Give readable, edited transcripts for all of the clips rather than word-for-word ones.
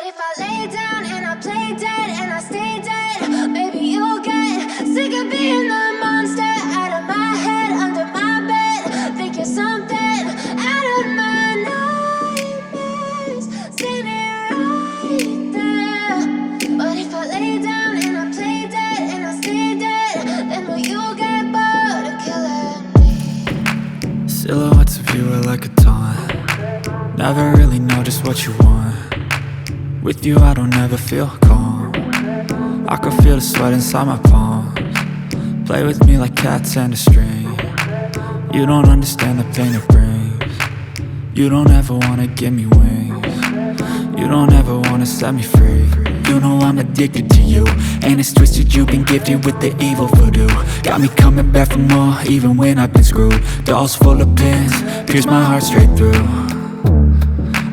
if I lay down and I play dead and I stay dead, maybe you'll get sick of being the monster out of my head, under my bed. Think you're something out of my nightmares, standing right there. But if I lay down and I play dead and I stay dead, then will you get bored of killing me? Silhouettes of you are like a taunt. Never really know just what you want. With you I don't ever feel calm. I can feel the sweat inside my palms. Play with me like cats and a string. You don't understand the pain it brings. You don't ever wanna give me wings. You don't ever wanna set me free. You know I'm addicted to you, and it's twisted, you've been gifted with the evil voodoo. Got me coming back for more, even when I've been screwed. Dolls full of pins, pierce my heart straight through.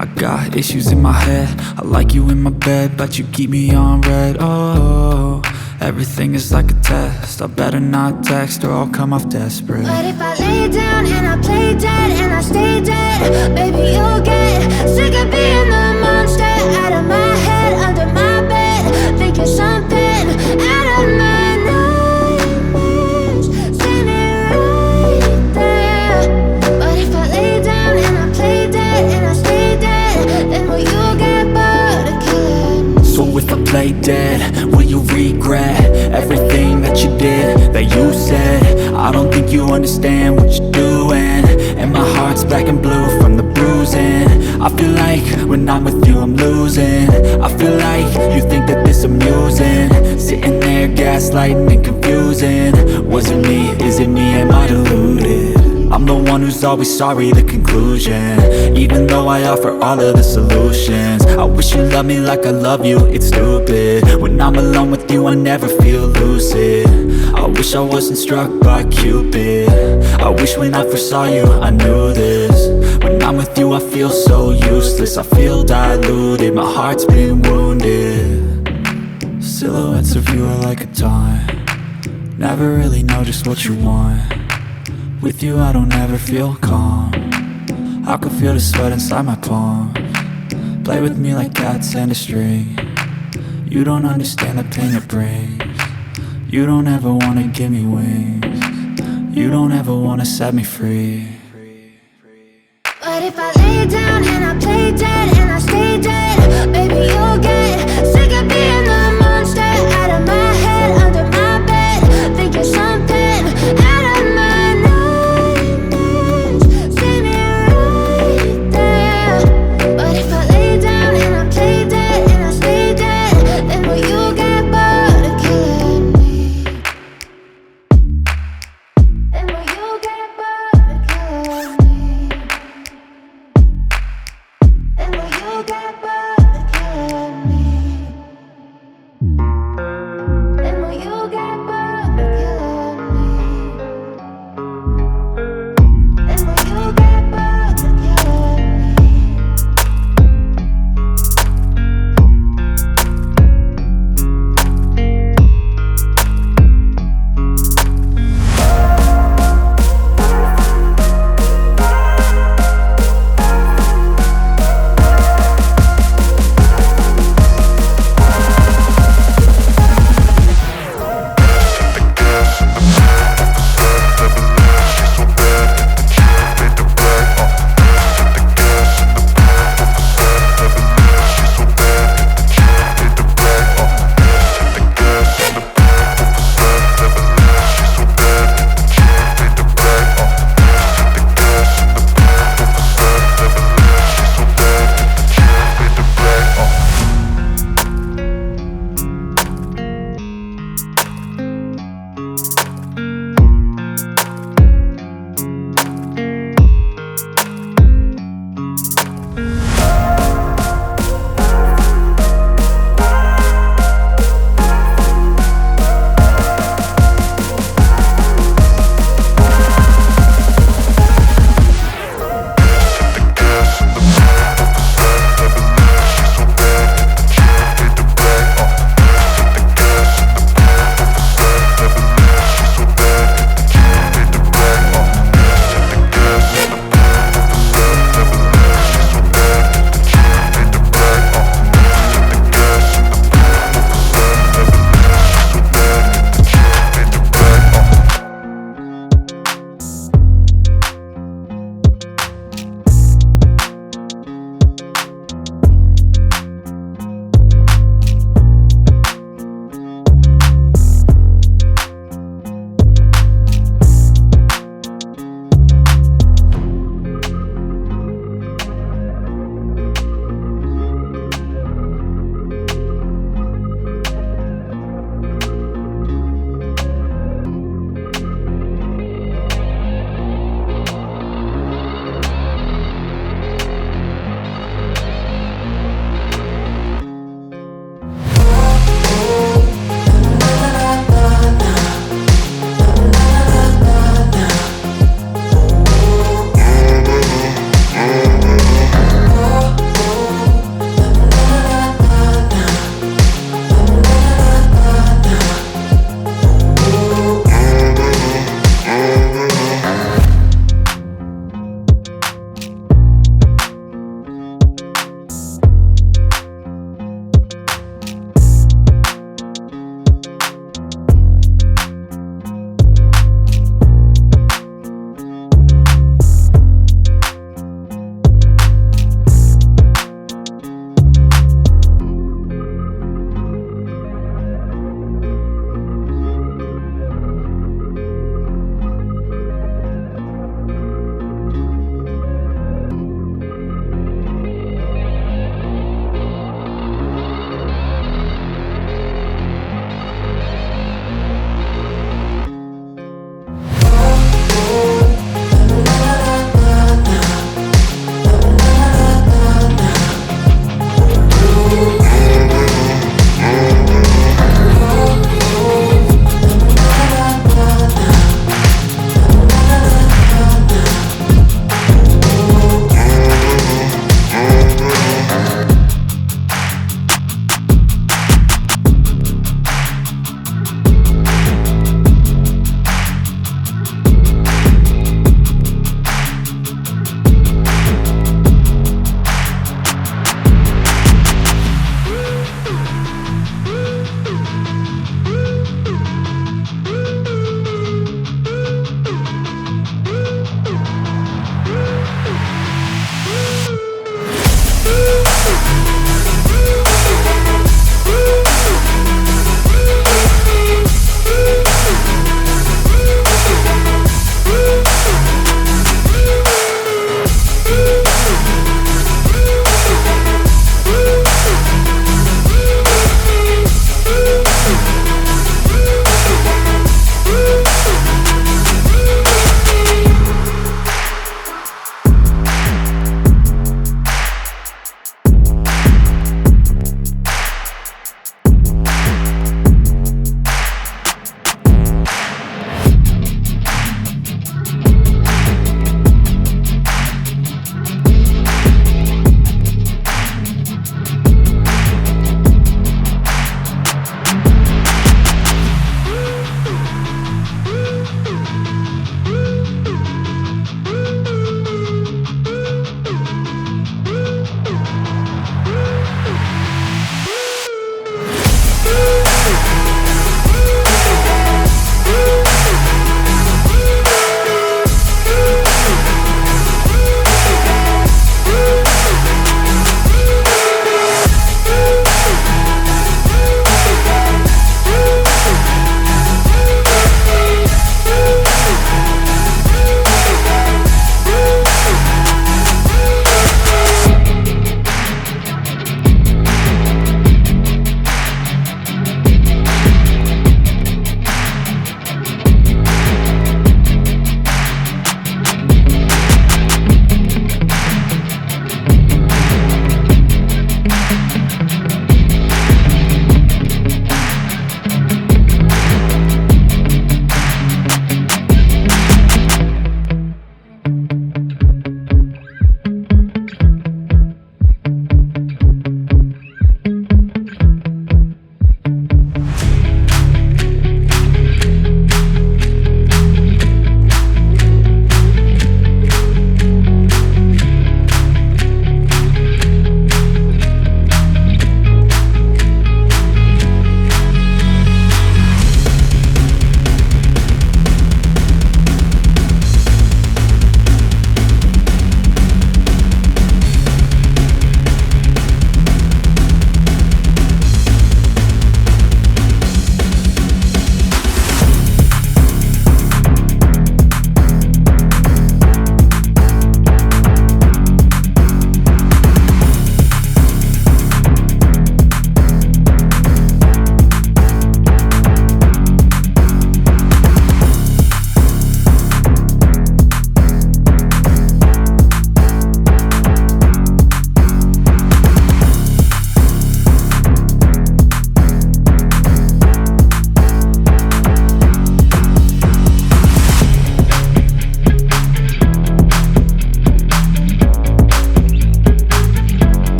I got issues in my head, I like you in my bed, but you keep me on red. Oh, everything is like a test, I better not text or I'll come off desperate. But if I lay down and I play dead and I stay dead, baby you'll get sick of being the monster out of my head, under my bed. Think you're something out of my nightmares, standing right there. But if I lay down and I play dead and I stay dead, then will you get bored of killing me? So if I play dead, will you regret everything that you did, that you said? I don't think you understand what you're doing, and my heart's black and blue from the bruising. I feel like when I'm with you I'm losing. I feel like you think that this amusing, sitting there gaslighting and confusing. Was it me? Is it me? Am I deluded? I'm the one who's always sorry, the conclusion, even though I offer all of the solutions. I wish you loved me like I love you, it's stupid. When I'm alone with you I never feel lucid. I wish I wasn't struck by Cupid. I wish when I first saw you I knew this. When I'm with you I feel so useless, I feel diluted, my heart's been wounded. Silhouettes of you are like a taunt. Never really know just what you want. With you I don't ever feel calm. I can feel the sweat inside my palms. Play with me like cats and a string. You don't understand the pain it brings. You don't ever wanna give me wings. You don't ever wanna set me free. But if I lay down and I play dead and I stay dead,